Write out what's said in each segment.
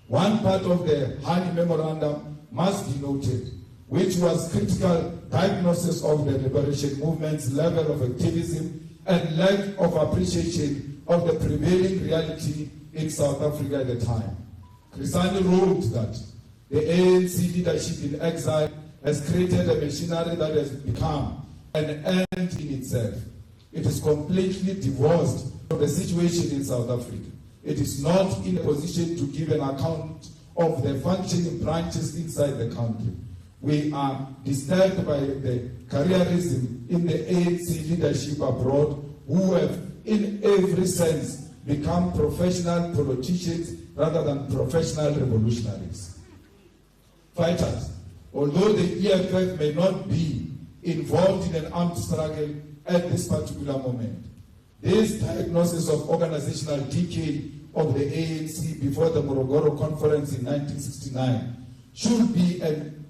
One part of the Hani Memorandum must be noted, which was critical diagnosis of the liberation movement's level of activism and lack of appreciation of the prevailing reality in South Africa at the time. Crisani wrote that the ANC leadership in exile has created a machinery that has become an end in itself. It is completely divorced from the situation in South Africa. It is not in a position to give an account of the functioning branches inside the country. We are disturbed by the careerism in the ANC leadership abroad, who have in every sense become professional politicians rather than professional revolutionaries. Fighters, although the EFF may not be involved in an armed struggle at this particular moment, this diagnosis of organizational decay of the ANC before the Morogoro Conference in 1969 should be an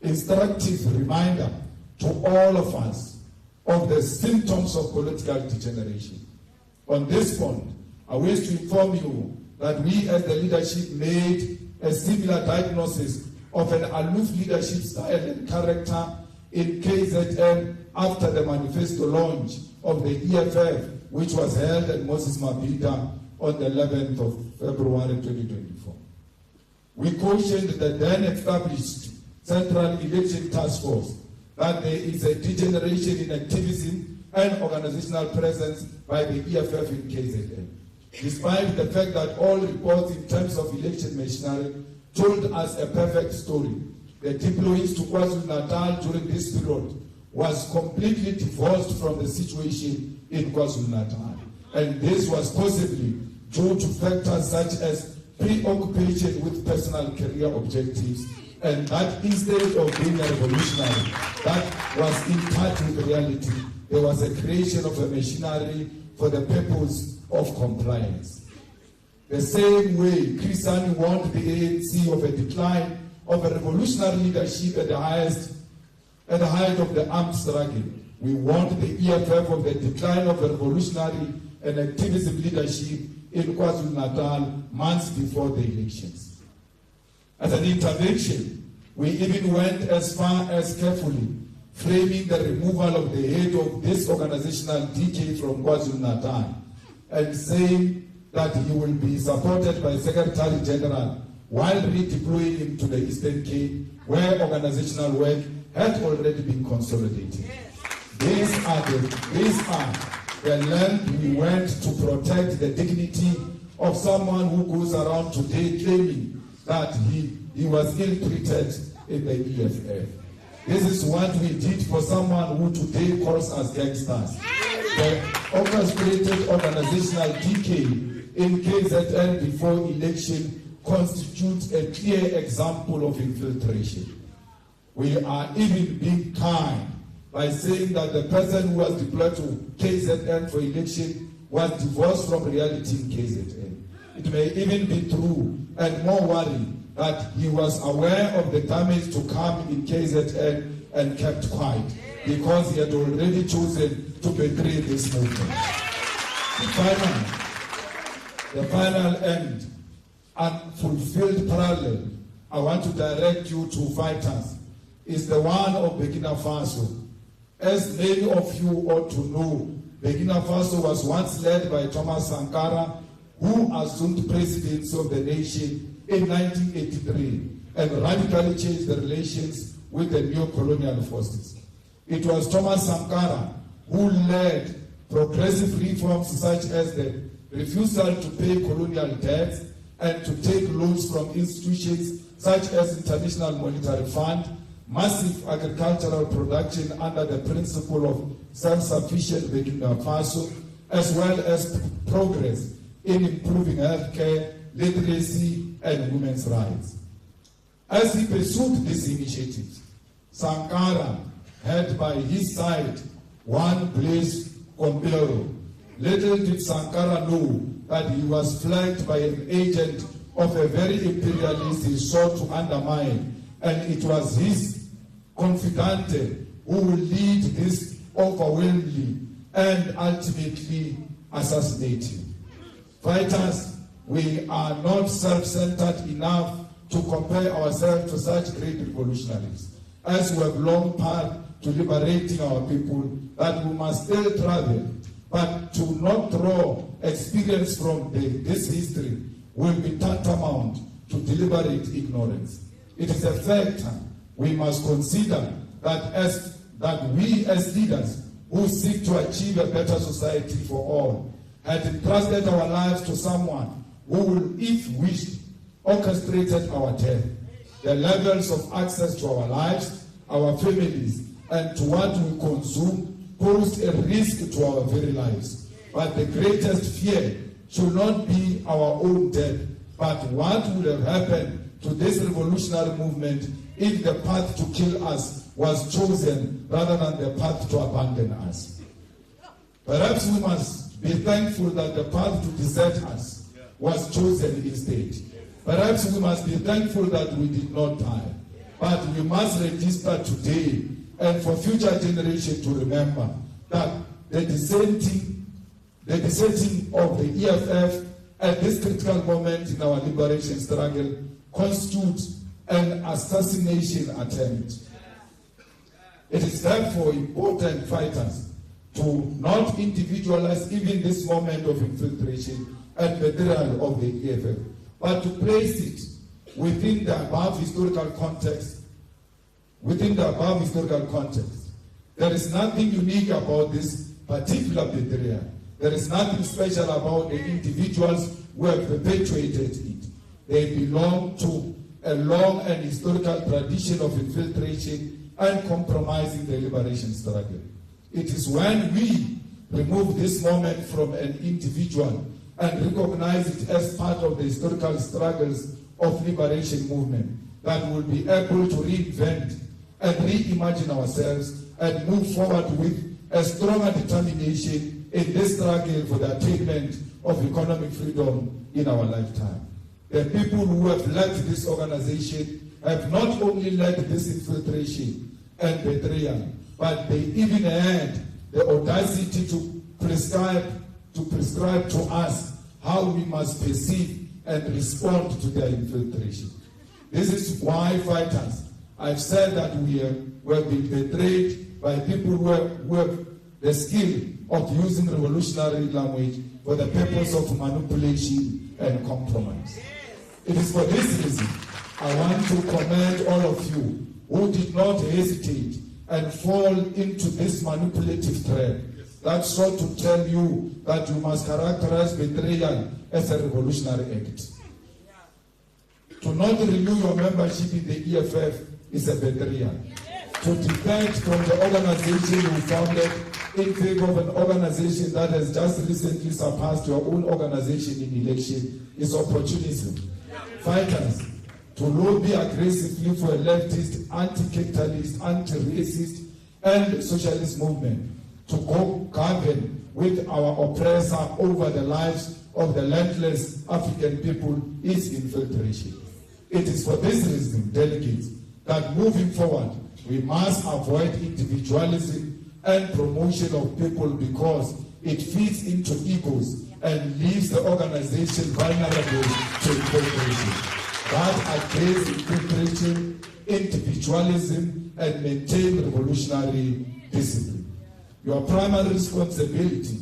instructive reminder to all of us of the symptoms of political degeneration. On this point, I wish to inform you that we as the leadership made a similar diagnosis of an aloof leadership style and character in KZN after the manifesto launch of the EFF, which was held at Moses Mabhida on the 11th of February 2024. We cautioned the then established Central Election Task Force that there is a degeneration in activism and organizational presence by the EFF in KZN. Despite the fact that all reports in terms of election machinery told us a perfect story, the deploys to KwaZulu-Natal during this period was completely divorced from the situation in KwaZulu-Natal. And this was possibly due to factors such as preoccupation with personal career objectives, and that instead of being a revolutionary that was in touch with reality, there was a creation of a machinery for the purpose of compliance. The same way Crisani warned the ANC of a decline of a revolutionary leadership at the height of the armed struggle, we warned the EFF of the decline of a revolutionary and activism leadership in KwaZulu-Natal months before the elections. As an intervention, we even went as far as carefully framing the removal of the head of this organizational decay from KwaZulu-Natal and saying that he will be supported by Secretary General while redeploying him to the Eastern Cape, where organizational work had already been consolidated. These are the length we went to protect the dignity of someone who goes around today claiming that he was ill-treated in the EFF. This is what we did for someone who today calls us gangsters. The orchestrated organizational decay in KZN before election constitutes a clear example of infiltration. We are even being kind by saying that the person who was deployed to KZN for election was divorced from reality in KZN. It may even be true and more worrying that he was aware of the damage to come in KZN and kept quiet because he had already chosen to betray this movement. The final and unfulfilled parallel I want to direct you to fighters is the one of Burkina Faso. As many of you ought to know, Burkina Faso was once led by Thomas Sankara, who assumed presidency of the nation in 1983 and radically changed the relations with the neo-colonial forces. It was Thomas Sankara who led progressive reforms such as the refusal to pay colonial debts and to take loans from institutions such as International Monetary Fund, massive agricultural production under the principle of self-sufficient Burkina Faso, as well as progress in improving healthcare, literacy, and women's rights. As he pursued these initiatives, Sankara had by his side one Blaise Compaoré. Little did Sankara know that he was flanked by an agent of a very imperialist he sought to undermine, and it was his confidante who would lead this overwhelmingly and ultimately assassinate him. Fighters, we are not self-centered enough to compare ourselves to such great revolutionaries, as we have long path to liberating our people, that we must still travel, but to not draw experience from this history will be tantamount to deliberate ignorance. It is a factor we must consider that we as leaders who seek to achieve a better society for all had entrusted our lives to someone who will, if wished, orchestrated our death. The levels of access to our lives, our families, and to what we consume posed a risk to our very lives. But the greatest fear should not be our own death, but what would have happened to this revolutionary movement if the path to kill us was chosen rather than the path to abandon us. Perhaps we must be thankful that the path to desert us was chosen instead. Perhaps we must be thankful that we did not die. But we must register today and for future generations to remember that the dissenting of the EFF at this critical moment in our liberation struggle constitutes an assassination attempt. It is therefore important, fighters, to not individualize even this moment of infiltration and betrayal of the EFF, but to place it within the above historical context. There is nothing unique about this particular betrayal. There is nothing special about the individuals who have perpetuated it. They belong to a long and historical tradition of infiltration and compromising the liberation struggle. It is when we remove this moment from an individual and recognize it as part of the historical struggles of liberation movement that we'll be able to reinvent and reimagine ourselves and move forward with a stronger determination in this struggle for the attainment of economic freedom in our lifetime. The people who have led this organization have not only led this infiltration and betrayal, but they even had the audacity to prescribe to us how we must perceive and respond to their infiltration. This is why, fighters, I've said that we have been betrayed by people who have the skill of using revolutionary language for the purpose of manipulation and compromise. It is for this reason I want to commend all of you who did not hesitate and fall into this manipulative trap that sought to tell you that you must characterize betrayal as a revolutionary act. To not renew your membership in the EFF is a betrayal. To defect from the organization you founded in favor of an organization that has just recently surpassed your own organization in election is opportunism. Fighters, to lobby aggressively for a leftist, anti-capitalist, anti-racist, and socialist movement, to go govern with our oppressor over the lives of the landless African people is infiltration. It is for this reason, delegates, that moving forward, we must avoid individualism and promotion of people because it feeds into egos and leaves the organization vulnerable to infiltration. That against infiltration, individualism, and maintain revolutionary discipline. Your primary responsibility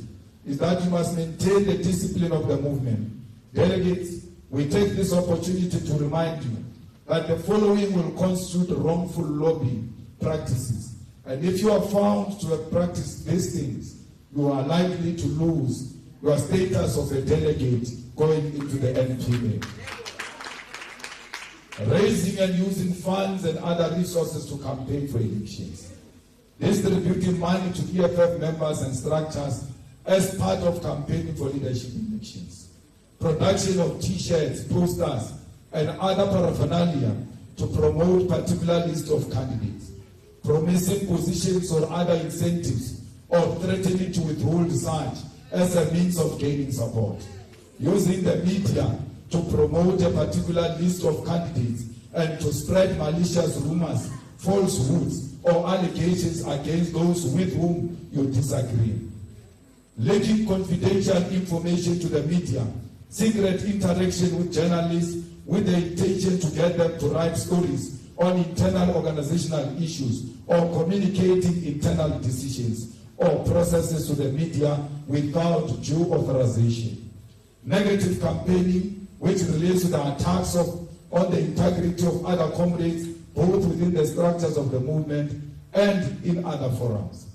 is that you must maintain the discipline of the movement. Delegates, we take this opportunity to remind you that the following will constitute wrongful lobbying practices. And if you are found to have practiced these things, you are likely to lose your status of a delegate going into the NPA. Raising and using funds and other resources to campaign for elections. Distributing money to EFF members and structures as part of campaigning for leadership elections. Production of t-shirts, posters, and other paraphernalia to promote particular list of candidates. Promising positions or other incentives or threatening to withhold such as a means of gaining support. Using the media to promote a particular list of candidates and to spread malicious rumors, falsehoods, or allegations against those with whom you disagree. Leaking confidential information to the media secret interaction with journalists with the intention to get them to write stories on internal organizational issues or communicating internal decisions or processes to the media without due authorization. Negative campaigning, which relates to the attacks on the integrity of other comrades, both within the structures of the movement and in other forums.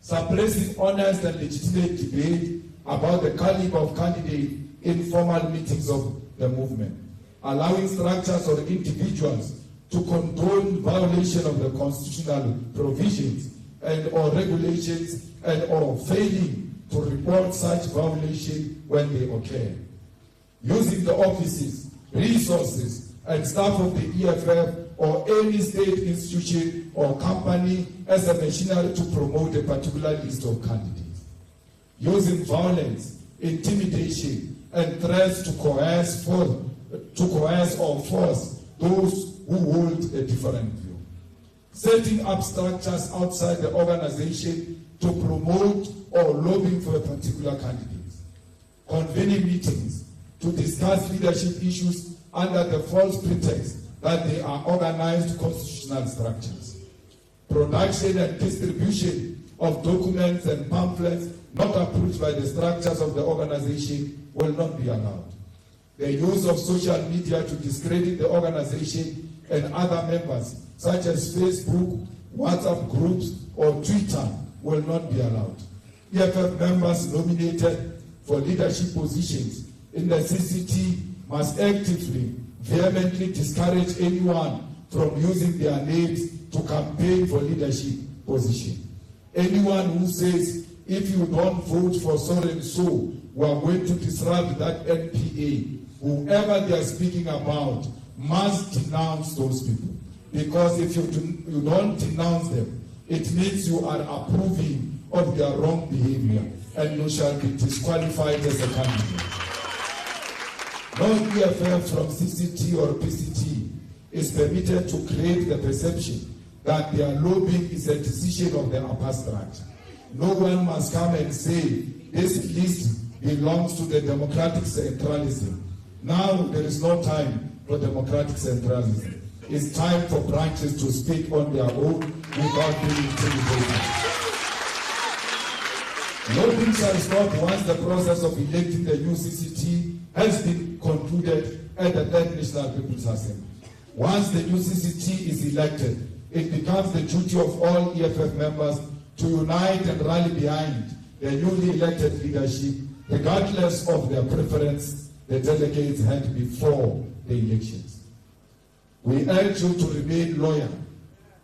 Suppressing honest and legitimate debate about the caliber of candidates in formal meetings of the movement. Allowing structures or individuals to condone violation of the constitutional provisions and or regulations and or failing to report such violation when they occur. Using the offices, resources, and staff of the EFF or any state institution or company as a machinery to promote a particular list of candidates. Using violence, intimidation, and threats to coerce or force those who hold a different view. Setting up structures outside the organization to promote or lobbying for a particular candidate. Convening meetings to discuss leadership issues under the false pretext that they are organized constitutional structures. Production and distribution of documents and pamphlets not approved by the structures of the organization will not be allowed. The use of social media to discredit the organization and other members, such as Facebook, WhatsApp groups, or Twitter, will not be allowed. EFF members nominated for leadership positions in the CCT must actively, vehemently discourage anyone from using their names to campaign for leadership position. Anyone who says, if you don't vote for so and so, we are going to disrupt that NPA, whoever they are speaking about must denounce those people. Because if you don't denounce them, it means you are approving of their wrong behavior and you shall be disqualified as a candidate. No EFF from CCT or PCT is permitted to create the perception that their lobbying is a decision of the upper structure. No one must come and say this list belongs to the democratic centralism. Now there is no time for democratic centralism. It's time for branches to speak on their own without being intimidated. Lobbying shall stop once the process of electing the new CCT has been concluded at the Third National People's Assembly. Once the new CCT is elected, it becomes the duty of all EFF members to unite and rally behind the newly elected leadership, regardless of their preference the delegates had before the elections. We urge you to remain loyal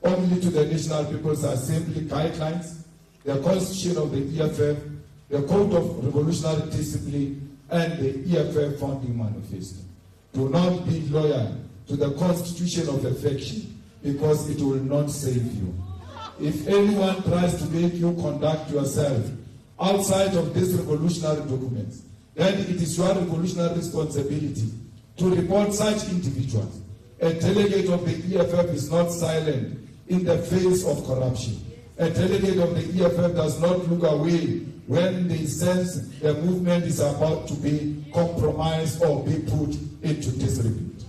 only to the National People's Assembly guidelines, the Constitution of the EFF, the Code of Revolutionary Discipline, and the EFF Founding Manifesto. Do not be loyal to the Constitution of the faction, because it will not save you. If anyone tries to make you conduct yourself outside of these revolutionary documents, then it is your revolutionary responsibility to report such individuals. A delegate of the EFF is not silent in the face of corruption. A delegate of the EFF does not look away when they sense the movement is about to be compromised or be put into disrepute.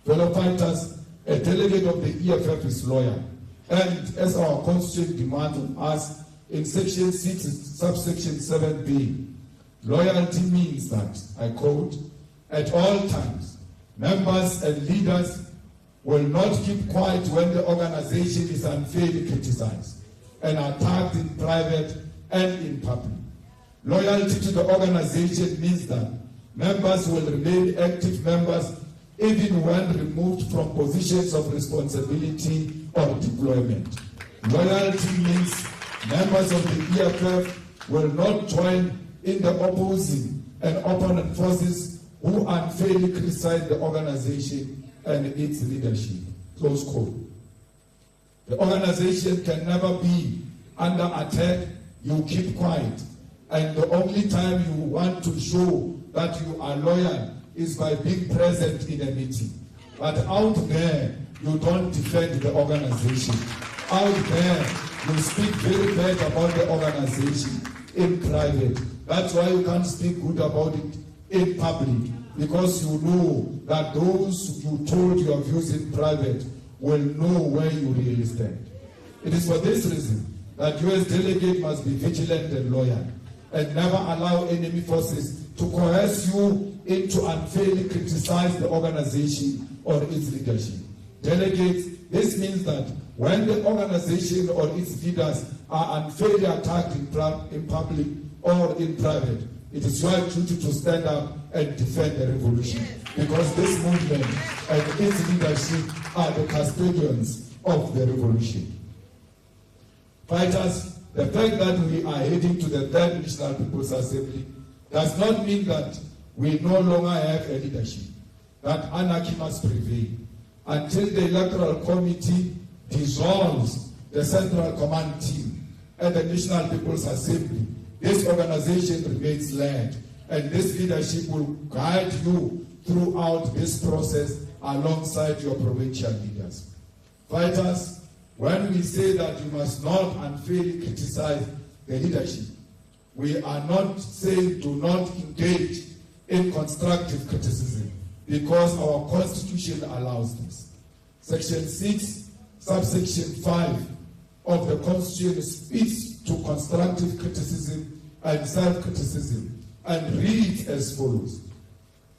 Fellow fighters, a delegate of the EFF is loyal. And as our Constitution demands of us in Section 6, subsection 7b, loyalty means that, I quote, at all times, members and leaders will not keep quiet when the organization is unfairly criticized and attacked in private and in public. Loyalty to the organization means that members will remain active members even when removed from positions of responsibility or deployment. Loyalty means members of the EFF will not join in the opposing and opponent forces who unfairly criticize the organization and its leadership. Close quote. The organization can never be under attack. You keep quiet. And the only time you want to show that you are loyal is by being present in a meeting. But out there, you don't defend the organization. Out there, you speak very bad about the organization in private. That's why you can't speak good about it in public, because you know that those you told your views in private will know where you really stand. It is for this reason that you as delegate must be vigilant and loyal, and never allow enemy forces to coerce you into unfairly criticize the organization or its leadership. Delegates, this means that when the organization or its leaders are unfairly attacked in public or in private, it is your duty to stand up and defend the revolution, because this movement and its leadership are the custodians of the revolution. Fighters, the fact that we are heading to the Third National People's Assembly does not mean that we no longer have a leadership, that anarchy must prevail. Until the Electoral Committee dissolves the Central Command Team at the National People's Assembly, this organization remains led, and this leadership will guide you throughout this process alongside your provincial leaders. Fighters, when we say that you must not unfairly criticize the leadership, we are not saying do not engage in constructive criticism, because our Constitution allows this. Section 6, subsection 5 of the Constitution speaks to constructive criticism and self-criticism and reads as follows.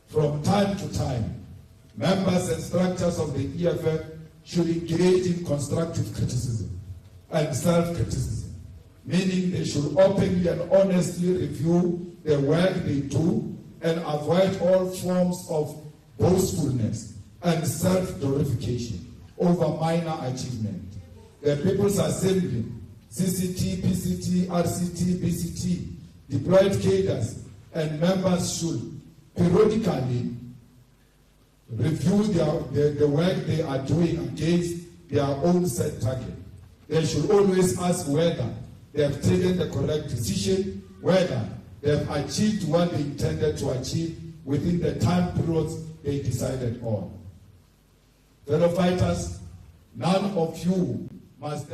From time to time, members and structures of the EFF should engage in constructive criticism and self-criticism, meaning they should openly and honestly review the work they do and avoid all forms of boastfulness and self-glorification over minor achievement. The People's Assembly, CCT, PCT, RCT, BCT, deployed cadres and members should periodically review the work they are doing against their own set target. They should always ask whether they have taken the correct decision, whether they have achieved what they intended to achieve within the time periods they decided on. Fellow fighters, none of you must